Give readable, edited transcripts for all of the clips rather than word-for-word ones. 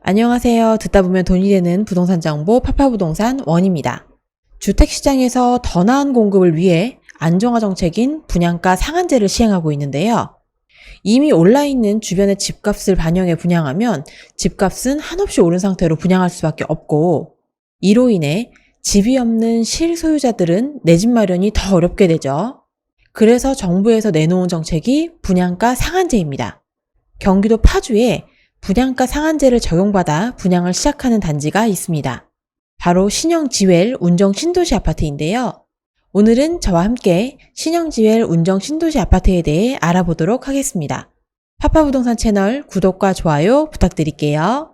안녕하세요. 듣다 보면 돈이 되는 부동산 정보 파파부동산 원입니다. 주택시장에서 더 나은 공급을 위해 안정화 정책인 분양가 상한제를 시행하고 있는데요. 이미 올라있는 주변의 집값을 반영해 분양하면 집값은 한없이 오른 상태로 분양할 수밖에 없고, 이로 인해 집이 없는 실소유자들은 내 집 마련이 더 어렵게 되죠. 그래서 정부에서 내놓은 정책이 분양가 상한제입니다. 경기도 파주에 분양가 상한제를 적용받아 분양을 시작하는 단지가 있습니다. 바로 신영지웰 운정 신도시 아파트인데요. 오늘은 저와 함께 신영지웰 운정 신도시 아파트에 대해 알아보도록 하겠습니다. 파파부동산 채널 구독과 좋아요 부탁드릴게요.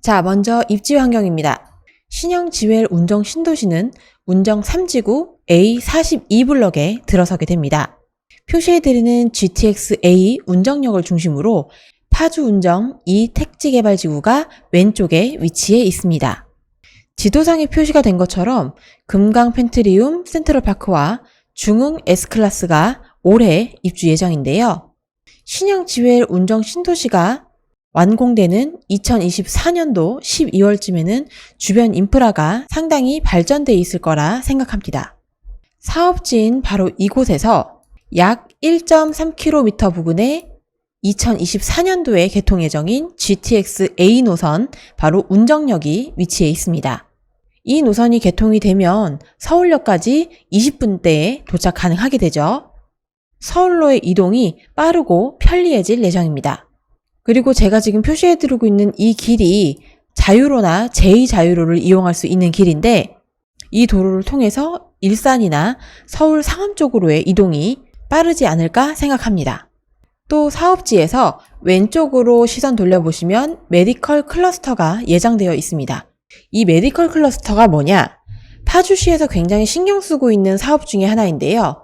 자, 먼저 입지 환경입니다. 신영지웰 운정 신도시는 운정 3지구 A42블럭에 들어서게 됩니다. 표시해드리는 GTX-A 운정역을 중심으로 파주 운정 2 택지개발지구가 왼쪽에 위치해 있습니다. 지도상에 표시가 된 것처럼 금강 펜트리움 센트럴파크와 중흥 S클래스가 올해 입주 예정인데요. 신영지웰 운정 신도시가 완공되는 2024년도 12월쯤에는 주변 인프라가 상당히 발전돼 있을 거라 생각합니다. 사업지인 바로 이곳에서 약 1.3km 부근에 2024년도에 개통 예정인 GTX-A 노선 바로 운정역이 위치해 있습니다. 이 노선이 개통이 되면 서울역까지 20분대에 도착 가능하게 되죠. 서울로의 이동이 빠르고 편리해질 예정입니다. 그리고 제가 지금 표시해드리고 있는 이 길이 자유로나 제2자유로를 이용할 수 있는 길인데, 이 도로를 통해서 일산이나 서울 상암 쪽으로의 이동이 빠르지 않을까 생각합니다. 또 사업지에서 왼쪽으로 시선 돌려보시면 메디컬 클러스터가 예정되어 있습니다. 이 메디컬 클러스터가 뭐냐? 파주시에서 굉장히 신경 쓰고 있는 사업 중에 하나인데요.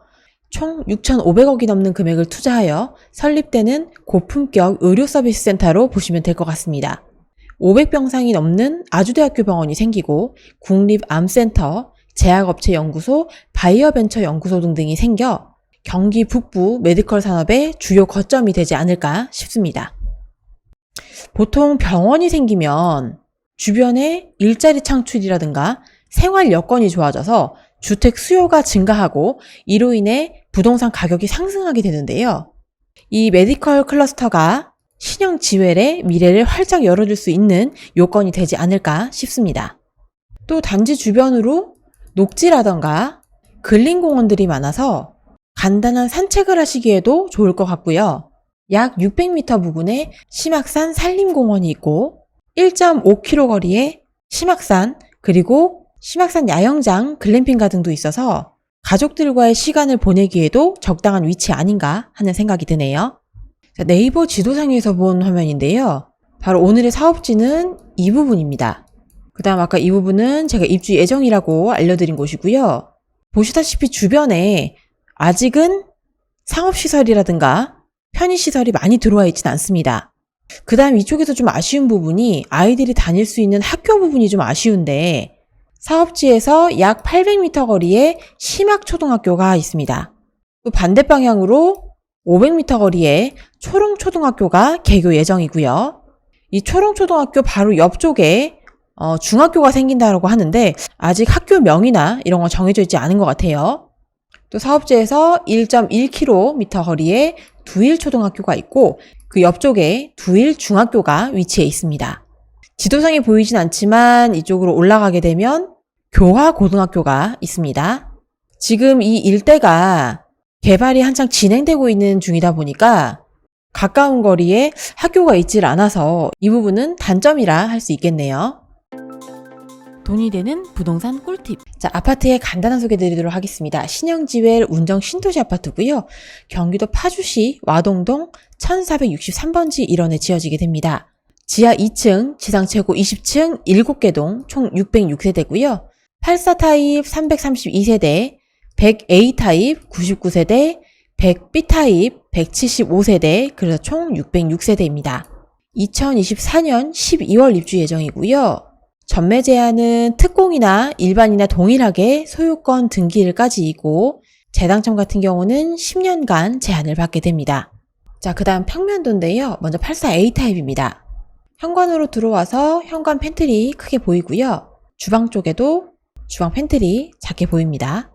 총 6,500억이 넘는 금액을 투자하여 설립되는 고품격 의료 서비스 센터로 보시면 될 것 같습니다. 500병상이 넘는 아주대학교 병원이 생기고 국립암센터, 제약업체 연구소, 바이어벤처 연구소 등등이 생겨 경기 북부 메디컬 산업의 주요 거점이 되지 않을까 싶습니다. 보통 병원이 생기면 주변에 일자리 창출이라든가 생활 여건이 좋아져서 주택 수요가 증가하고 이로 인해 부동산 가격이 상승하게 되는데요. 이 메디컬 클러스터가 신영지웰의 미래를 활짝 열어줄 수 있는 요건이 되지 않을까 싶습니다. 또 단지 주변으로 녹지라던가 근린공원들이 많아서 간단한 산책을 하시기에도 좋을 것 같고요. 약 600m 부근에 심악산 산림공원이 있고 1.5km 거리에 심악산 그리고 심악산 야영장 글램핑 가든도 있어서 가족들과의 시간을 보내기에도 적당한 위치 아닌가 하는 생각이 드네요. 자, 네이버 지도상에서 본 화면인데요. 바로 오늘의 사업지는 이 부분입니다. 그 다음 아까 이 부분은 제가 입주 예정이라고 알려드린 곳이고요. 보시다시피 주변에 아직은 상업시설이라든가 편의시설이 많이 들어와 있진 않습니다. 그 다음 이쪽에서 좀 아쉬운 부분이 아이들이 다닐 수 있는 학교 부분이 좀 아쉬운데, 사업지에서 약 800m 거리에 심학초등학교가 있습니다. 또 반대 방향으로 500m 거리에 초롱초등학교가 개교 예정이고요. 이 초롱초등학교 바로 옆쪽에 중학교가 생긴다고 하는데 아직 학교명이나 이런 거 정해져 있지 않은 것 같아요. 또 사업지에서 1.1km 거리에 두일초등학교가 있고 그 옆쪽에 두일중학교가 위치해 있습니다. 지도상에 보이진 않지만 이쪽으로 올라가게 되면 교화고등학교가 있습니다. 지금 이 일대가 개발이 한창 진행되고 있는 중이다 보니까 가까운 거리에 학교가 있질 않아서 이 부분은 단점이라 할 수 있겠네요. 돈이 되는 부동산 꿀팁. 자, 아파트의 간단한 소개 드리도록 하겠습니다. 신영지웰 운정 신도시 아파트고요. 경기도 파주시 와동동 1463번지 1원에 지어지게 됩니다. 지하 2층, 지상 최고 20층 7개 동 총 606세대고요. 84 타입 332세대, 100A 타입 99세대, 100B 타입 175세대, 그래서 총 606세대입니다. 2024년 12월 입주 예정이고요. 전매 제한은 특공이나 일반이나 동일하게 소유권 등기일까지이고 재당첨 같은 경우는 10년간 제한을 받게 됩니다. 자, 그 다음 평면도인데요. 먼저 84A 타입입니다. 현관으로 들어와서 현관 팬트리 크게 보이고요. 주방 쪽에도 주방 팬트리 작게 보입니다.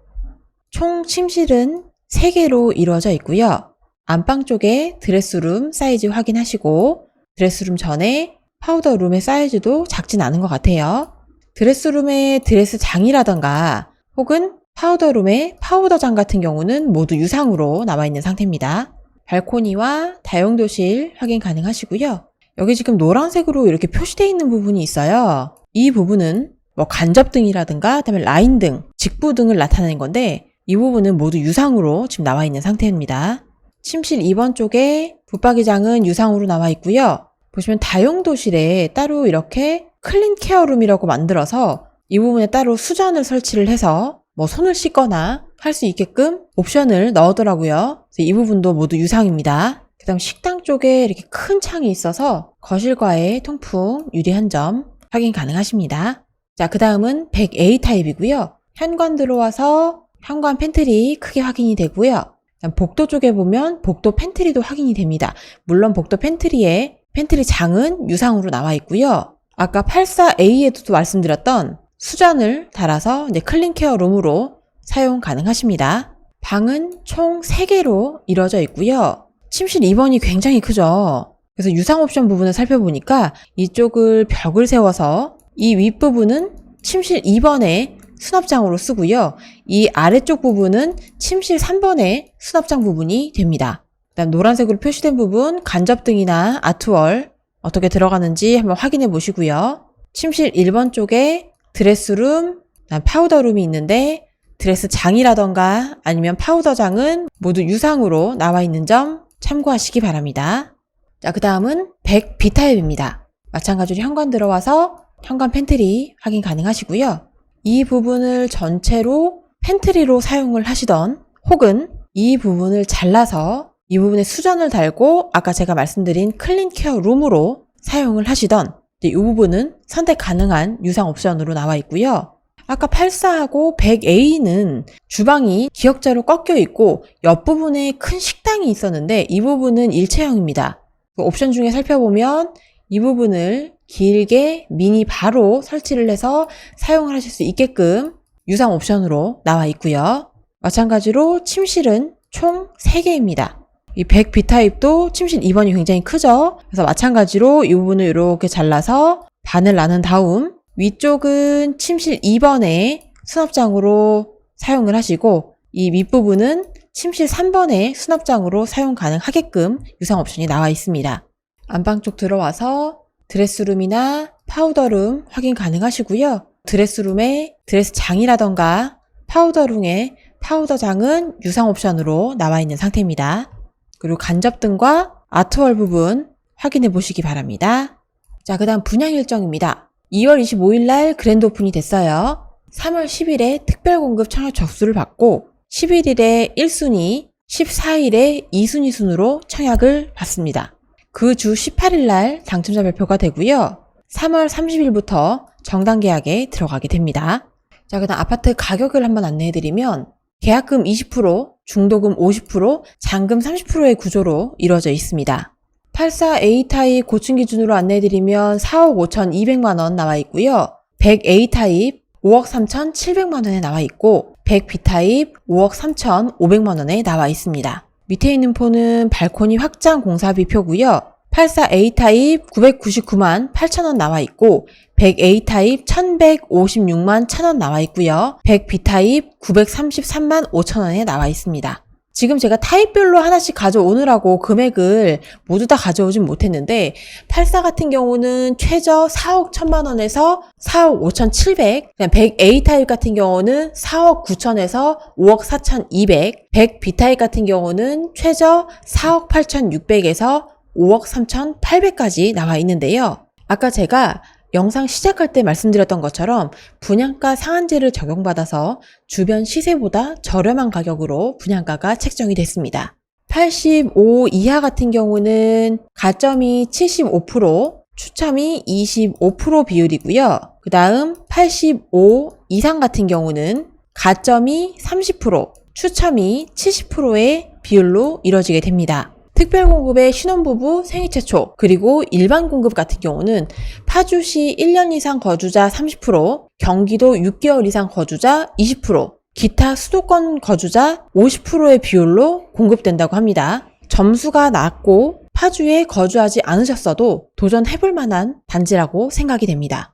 총 침실은 3개로 이루어져 있고요. 안방 쪽에 드레스룸 사이즈 확인하시고 드레스룸 전에 파우더룸의 사이즈도 작진 않은 것 같아요. 드레스룸의 드레스장이라던가 혹은 파우더룸의 파우더장 같은 경우는 모두 유상으로 나와 있는 상태입니다. 발코니와 다용도실 확인 가능하시고요. 여기 지금 노란색으로 이렇게 표시되어 있는 부분이 있어요. 이 부분은 간접등이라든가 그다음에 라인등, 직부등을 나타내는 건데 이 부분은 모두 유상으로 지금 나와 있는 상태입니다. 침실 2번 쪽에 붙박이장은 유상으로 나와 있고요. 보시면 다용도실에 따로 이렇게 클린 케어룸이라고 만들어서 이 부분에 따로 수전을 설치를 해서 손을 씻거나 할 수 있게끔 옵션을 넣었더라고요. 이 부분도 모두 유상입니다. 그 다음 식당 쪽에 이렇게 큰 창이 있어서 거실과의 통풍 유리한 점 확인 가능하십니다. 자, 그 다음은 100A 타입이고요. 현관 들어와서 현관 팬트리 크게 확인이 되고요. 복도 쪽에 보면 복도 팬트리도 확인이 됩니다. 물론 복도 팬트리 장은 유상으로 나와 있고요. 아까 84A에도 말씀드렸던 수전을 달아서 이제 클린케어 룸으로 사용 가능하십니다. 방은 총 3개로 이루어져 있고요. 침실 2번이 굉장히 크죠. 그래서 유상 옵션 부분을 살펴보니까 이쪽을 벽을 세워서 이 윗부분은 침실 2번에 수납장으로 쓰고요. 이 아래쪽 부분은 침실 3번의 수납장 부분이 됩니다. 그다음 노란색으로 표시된 부분 간접등이나 아트월 어떻게 들어가는지 한번 확인해 보시고요. 침실 1번 쪽에 드레스룸, 파우더룸이 있는데 드레스장이라던가 아니면 파우더장은 모두 유상으로 나와 있는 점 참고하시기 바랍니다. 자, 그 다음은 100B 타입입니다. 마찬가지로 현관 들어와서 현관 팬트리 확인 가능하시고요. 이 부분을 전체로 팬트리로 사용을 하시던 혹은 이 부분을 잘라서 이 부분에 수전을 달고 아까 제가 말씀드린 클린케어 룸으로 사용을 하시던 이 부분은 선택 가능한 유상 옵션으로 나와 있고요. 아까 84하고 100A는 주방이 기역자로 꺾여 있고 옆부분에 큰 식당이 있었는데 이 부분은 일체형입니다. 그 옵션 중에 살펴보면 이 부분을 길게 미니 바로 설치를 해서 사용을 하실 수 있게끔 유상 옵션으로 나와 있고요. 마찬가지로 침실은 총 3개입니다. 이 100B 타입도 침실 2번이 굉장히 크죠. 그래서 마찬가지로 이 부분을 이렇게 잘라서 반을 나눈 다음 위쪽은 침실 2번의 수납장으로 사용을 하시고 이 윗부분은 침실 3번의 수납장으로 사용 가능하게끔 유상 옵션이 나와 있습니다. 안방 쪽 들어와서 드레스룸이나 파우더룸 확인 가능하시고요. 드레스룸에 드레스장이라던가 파우더룸에 파우더장은 유상 옵션으로 나와 있는 상태입니다. 그리고 간접등과 아트월 부분 확인해 보시기 바랍니다. 자, 그 다음 분양 일정입니다. 2월 25일 날 그랜드 오픈이 됐어요. 3월 10일에 특별공급 청약 접수를 받고 11일에 1순위, 14일에 2순위 순으로 청약을 받습니다. 그 주 18일 날 당첨자 발표가 되고요. 3월 30일부터 정당 계약에 들어가게 됩니다. 자, 그 다음 아파트 가격을 한번 안내해드리면 계약금 20%, 중도금 50%, 잔금 30%의 구조로 이루어져 있습니다. 84A 타입 고층 기준으로 안내해드리면 4억 5,200만원 나와 있고요. 100A 타입 5억 3,700만원에 나와 있고 100B 타입 5억 3,500만원에 나와 있습니다. 밑에 있는 표는 발코니 확장 공사비 표고요. 84A 타입 999만 8천원 나와 있고 100A 타입 1156만 1천원 나와 있고요. 100B 타입 933만 5천원에 나와 있습니다. 지금 제가 타입별로 하나씩 가져오느라고 금액을 모두 다 가져오진 못했는데 84 같은 경우는 최저 4억 1천만원에서 4억 5,700, 100A 타입 같은 경우는 4억 9천에서 5억 4,200, 100B 타입 같은 경우는 최저 4억 8,600에서 5억 3,800까지 나와 있는데요. 아까 제가 영상 시작할 때 말씀드렸던 것처럼 분양가 상한제를 적용받아서 주변 시세보다 저렴한 가격으로 분양가가 책정이 됐습니다. 85 이하 같은 경우는 가점이 75%, 추첨이 25% 비율이고요. 그 다음 85 이상 같은 경우는 가점이 30%, 추첨이 70%의 비율로 이뤄지게 됩니다. 특별공급의 신혼부부 생애 최초, 그리고 일반 공급 같은 경우는 파주시 1년 이상 거주자 30%, 경기도 6개월 이상 거주자 20%, 기타 수도권 거주자 50%의 비율로 공급된다고 합니다. 점수가 낮고 파주에 거주하지 않으셨어도 도전해볼 만한 단지라고 생각이 됩니다.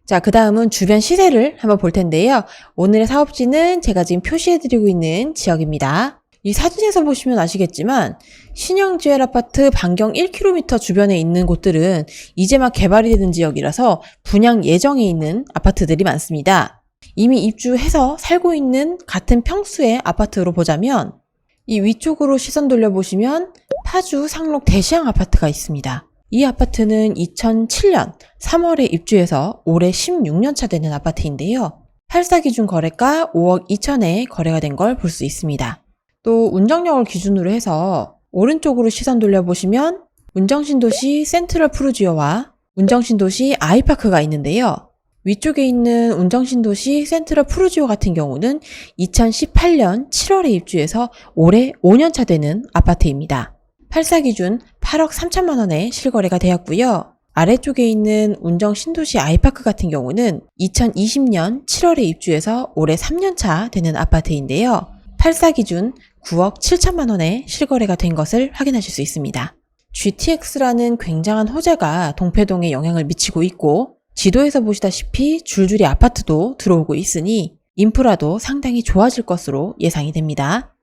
자, 그 다음은 주변 시세를 한번 볼 텐데요. 오늘의 사업지는 제가 지금 표시해드리고 있는 지역입니다. 이 사진에서 보시면 아시겠지만 신형 GL 아파트 반경 1km 주변에 있는 곳들은 이제 막 개발이 되는 지역이라서 분양 예정에 있는 아파트들이 많습니다. 이미 입주해서 살고 있는 같은 평수의 아파트로 보자면 이 위쪽으로 시선 돌려보시면 파주 상록 대시양 아파트가 있습니다. 이 아파트는 2007년 3월에 입주해서 올해 16년 차 되는 아파트인데요. 8사 기준 거래가 5억 2천에 거래가 된 걸 볼 수 있습니다. 또 운정역을 기준으로 해서 오른쪽으로 시선 돌려보시면 운정신도시 센트럴 푸르지오와 운정신도시 아이파크가 있는데요. 위쪽에 있는 운정신도시 센트럴 푸르지오 같은 경우는 2018년 7월에 입주해서 올해 5년차 되는 아파트입니다. 8사 기준 8억 3천만 원에 실거래가 되었고요. 아래쪽에 있는 운정신도시 아이파크 같은 경우는 2020년 7월에 입주해서 올해 3년차 되는 아파트인데요. 8사 기준 9억 7천만 원에 실거래가 된 것을 확인하실 수 있습니다. GTX라는 굉장한 호재가 동패동에 영향을 미치고 있고 지도에서 보시다시피 줄줄이 아파트도 들어오고 있으니 인프라도 상당히 좋아질 것으로 예상이 됩니다.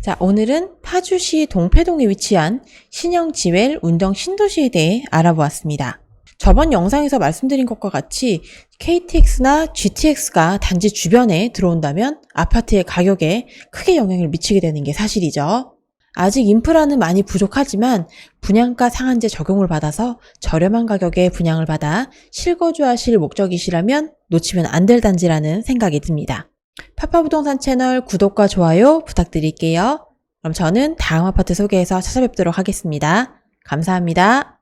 자, 오늘은 파주시 동패동에 위치한 신형 지웰 운정 신도시에 대해 알아보았습니다. 저번 영상에서 말씀드린 것과 같이 KTX나 GTX가 단지 주변에 들어온다면 아파트의 가격에 크게 영향을 미치게 되는 게 사실이죠. 아직 인프라는 많이 부족하지만 분양가 상한제 적용을 받아서 저렴한 가격에 분양을 받아 실거주하실 목적이시라면 놓치면 안 될 단지라는 생각이 듭니다. 파파부동산 채널 구독과 좋아요 부탁드릴게요. 그럼 저는 다음 아파트 소개해서 찾아뵙도록 하겠습니다. 감사합니다.